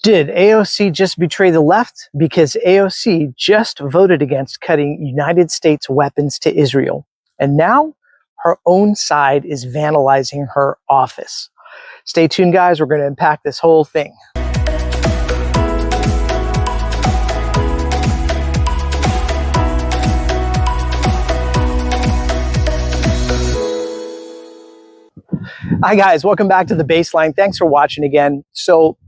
Did AOC just betray the left? Because AOC just voted against cutting United States weapons to Israel. And now her own side is vandalizing her office. Stay tuned, guys. We're going to unpack this whole thing. Hi, guys. Welcome back to The Baseline. Thanks for watching again. So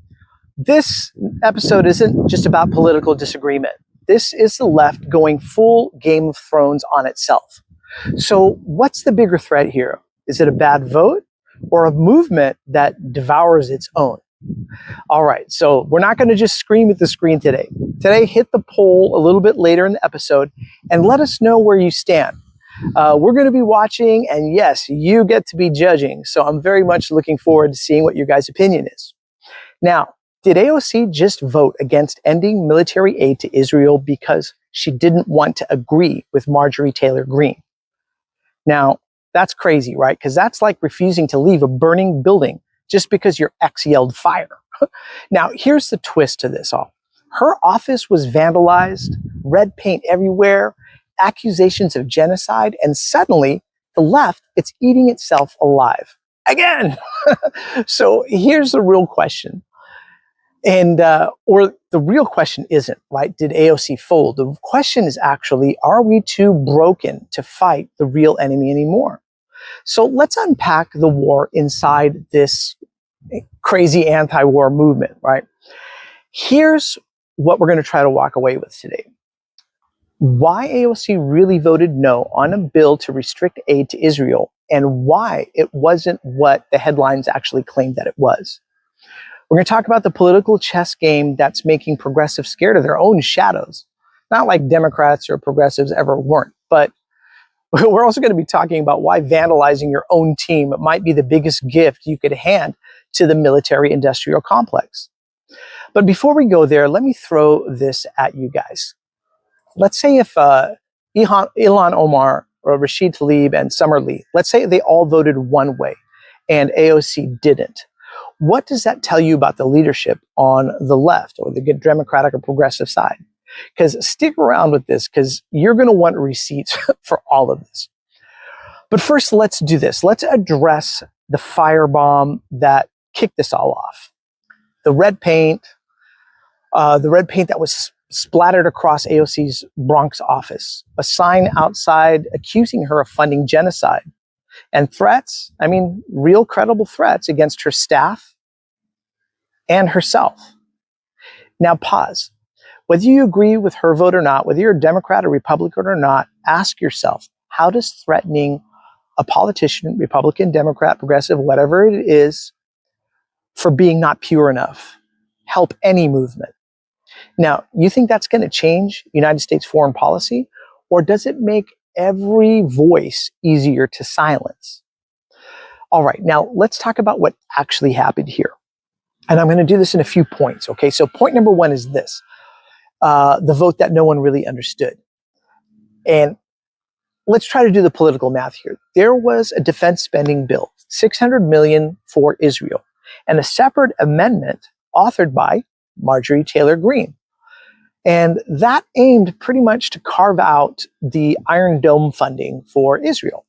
this episode isn't just about political disagreement. This is the left going full Game of Thrones on itself. So what's the bigger threat here? Is it a bad vote or a movement that devours its own? All right, so we're not going to just scream at the screen today. Today, hit the poll a little bit later in the episode and let us know where you stand. We're going to be watching, and yes, you get to be judging. So I'm very much looking forward to seeing what your guys' opinion is. Now, did AOC just vote against ending military aid to Israel because she didn't want to agree with Marjorie Taylor Greene? Now, that's crazy, right? Because that's like refusing to leave a burning building just because your ex yelled fire. Now, here's the twist to this all. Her office was vandalized, red paint everywhere, accusations of genocide, and suddenly the left, it's eating itself alive again. So here's the real question. And, or the real question isn't, right? Did AOC fold? The question is actually, are we too broken to fight the real enemy anymore? So let's unpack the war inside this crazy anti-war movement, right? Here's what we're going to try to walk away with today. Why AOC really voted no on a bill to restrict aid to Israel, and why it wasn't what the headlines actually claimed that it was. We're going to talk about the political chess game that's making progressives scared of their own shadows. Not like Democrats or progressives ever weren't, but we're also going to be talking about why vandalizing your own team might be the biggest gift you could hand to the military-industrial complex. But before we go there, let me throw this at you guys. Let's say if Ilhan, Omar, or Rashida, Tlaib, and Summer Lee, let's say they all voted one way and AOC didn't. What does that tell you about the leadership on the left or the Democratic or progressive side? Because stick around with this, because you're going to want receipts for all of this. But first, let's do this. Let's address the firebomb that kicked this all off. The red paint that was splattered across AOC's Bronx office, a sign outside accusing her of funding genocide, and threats, I mean, real credible threats against her staff and herself. Now pause. Whether you agree with her vote or not, whether you're a Democrat or Republican or not, ask yourself, how does threatening a politician, Republican, Democrat, progressive, whatever it is, for being not pure enough, help any movement? Now, you think that's going to change United States foreign policy, or does it make every voice easier to silence? All right, now let's talk about what actually happened here. And I'm going to do this in a few points, okay? So point number one is this, the vote that no one really understood. And let's try to do the political math here. There was a defense spending bill, $600 million for Israel, and a separate amendment authored by Marjorie Taylor Greene. And that aimed pretty much to carve out the Iron Dome funding for Israel.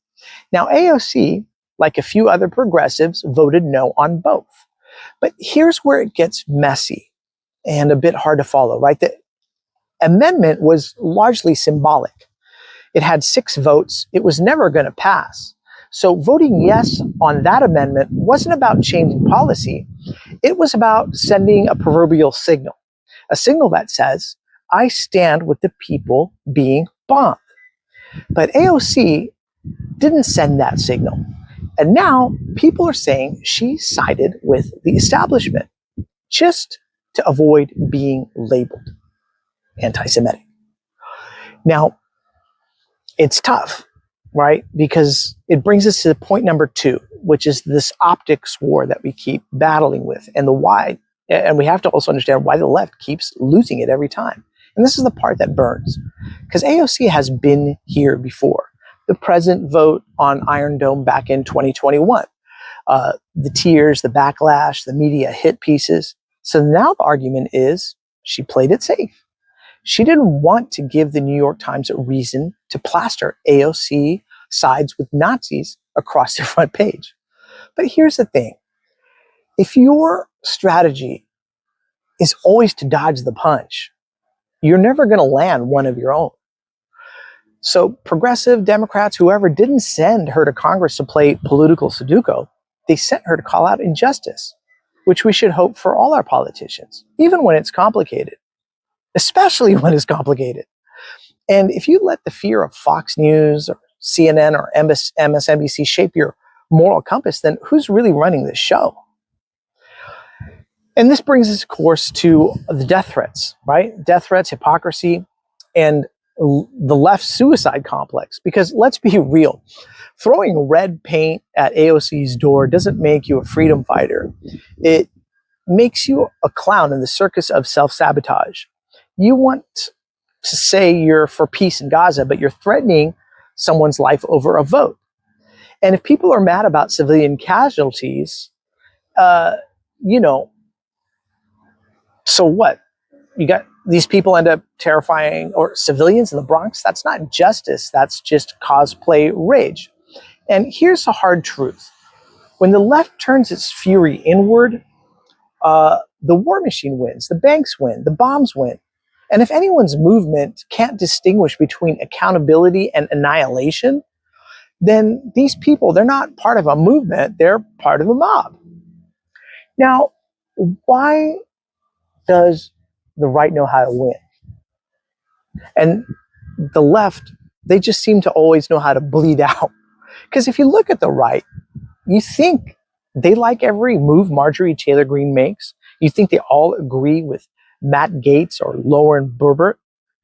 Now, AOC, like a few other progressives, voted no on both. But here's where it gets messy and a bit hard to follow, right? The amendment was largely symbolic. It had 6 votes. It was never going to pass. So voting yes on that amendment wasn't about changing policy. It was about sending a proverbial signal, a signal that says, I stand with the people being bombed. But AOC didn't send that signal. And now people are saying she sided with the establishment just to avoid being labeled anti-Semitic. Now, it's tough, right? Because it brings us to point number 2, which is this optics war that we keep battling with, and the why. And we have to also understand why the left keeps losing it every time. And this is the part that burns, because AOC has been here before. The present vote on Iron Dome back in 2021. The tears, the backlash, the media hit pieces. So now the argument is she played it safe. She didn't want to give the New York Times a reason to plaster AOC sides with Nazis across their front page. But here's the thing. If your strategy is always to dodge the punch, you're never going to land one of your own. So progressive Democrats, whoever, didn't send her to Congress to play political Sudoku. They sent her to call out injustice, which we should hope for all our politicians, even when it's complicated, especially when it's complicated. And if you let the fear of Fox News or CNN or MSNBC shape your moral compass, then who's really running this show? And this brings us, of course, to the death threats, right? Death threats, hypocrisy, and the left suicide complex. Because let's be real, throwing red paint at AOC's door doesn't make you a freedom fighter. It makes you a clown in the circus of self-sabotage. You want to say you're for peace in Gaza, but you're threatening someone's life over a vote. And if people are mad about civilian casualties, so what? You got these people end up terrifying or civilians in the Bronx. That's not justice. That's just cosplay rage. And here's the hard truth. When the left turns its fury inward, the war machine wins, the banks win, the bombs win. And if anyone's movement can't distinguish between accountability and annihilation, then these people, they're not part of a movement, they're part of a mob. Now, why does the right know how to win? And the left, they just seem to always know how to bleed out. Because if you look at the right, you think they like every move Marjorie Taylor Greene makes. You think they all agree with Matt Gaetz or Lauren Boebert.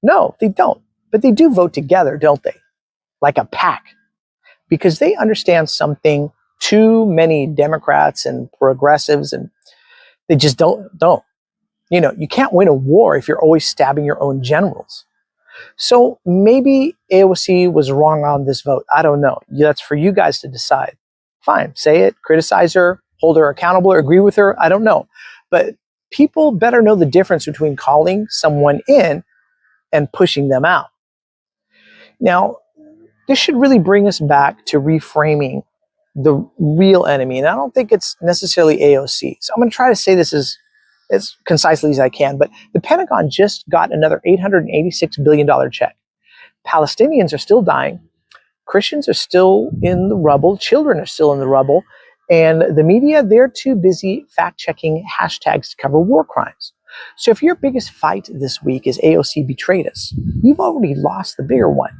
No, they don't. But they do vote together, don't they? Like a pack. Because they understand something too many Democrats and progressives, and they just don't. You can't win a war if you're always stabbing your own generals. So maybe AOC was wrong on this vote. I don't know. That's for you guys to decide. Fine, say it, criticize her, hold her accountable, or agree with her. I don't know. But people better know the difference between calling someone in and pushing them out. Now, this should really bring us back to reframing the real enemy. And I don't think it's necessarily AOC. So I'm going to try to say this as concisely as I can, but the Pentagon just got another $886 billion check. Palestinians are still dying. Christians are still in the rubble. Children are still in the rubble. And the media, they're too busy fact-checking hashtags to cover war crimes. So if your biggest fight this week is AOC betrayed us, you've already lost the bigger one.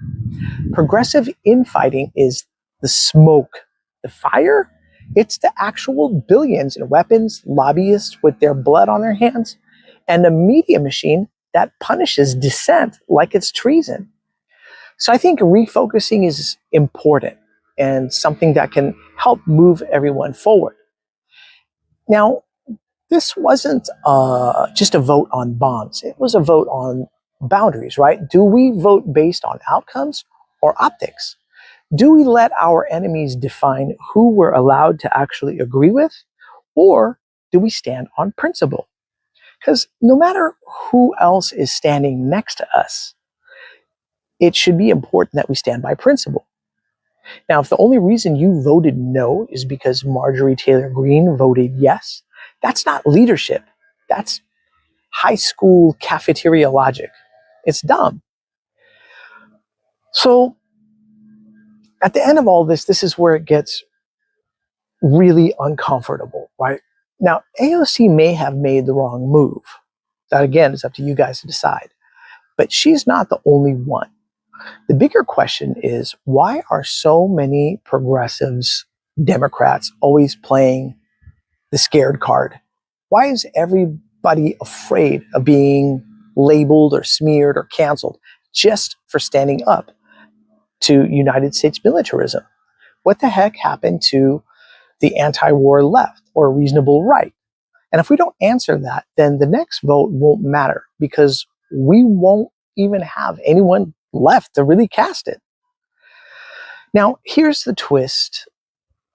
Progressive infighting is the smoke. The fire? It's the actual billions in weapons, lobbyists with their blood on their hands, and a media machine that punishes dissent like it's treason. So I think refocusing is important and something that can help move everyone forward. Now, this wasn't just a vote on bombs. It was a vote on boundaries, right? Do we vote based on outcomes or optics? Do we let our enemies define who we're allowed to actually agree with? Or do we stand on principle? Because no matter who else is standing next to us, it should be important that we stand by principle. Now, if the only reason you voted no is because Marjorie Taylor Greene voted yes, that's not leadership. That's high school cafeteria logic. It's dumb. So, at the end of all this, this is where it gets really uncomfortable, right? Now, AOC may have made the wrong move. That, again, is up to you guys to decide. But she's not the only one. The bigger question is, why are so many progressives, Democrats, always playing the scared card? Why is everybody afraid of being labeled or smeared or canceled just for standing up to United States militarism? What the heck happened to the anti-war left or reasonable right? And if we don't answer that, then the next vote won't matter because we won't even have anyone left to really cast it. Now, here's the twist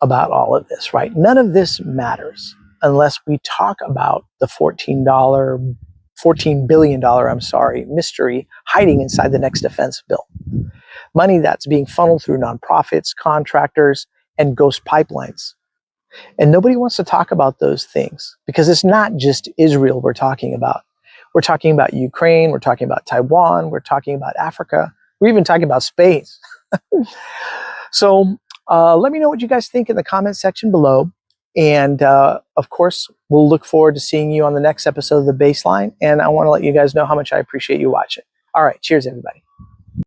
about all of this, right? None of this matters. unless we talk about the $14 billion, mystery hiding inside the next defense bill. Money that's being funneled through nonprofits, contractors, and ghost pipelines. And nobody wants to talk about those things because it's not just Israel we're talking about. We're talking about Ukraine, we're talking about Taiwan, we're talking about Africa, we're even talking about space. So let me know what you guys think in the comment section below. And of course, we'll look forward to seeing you on the next episode of The Baseline. And I want to let you guys know how much I appreciate you watching. All right, cheers, everybody.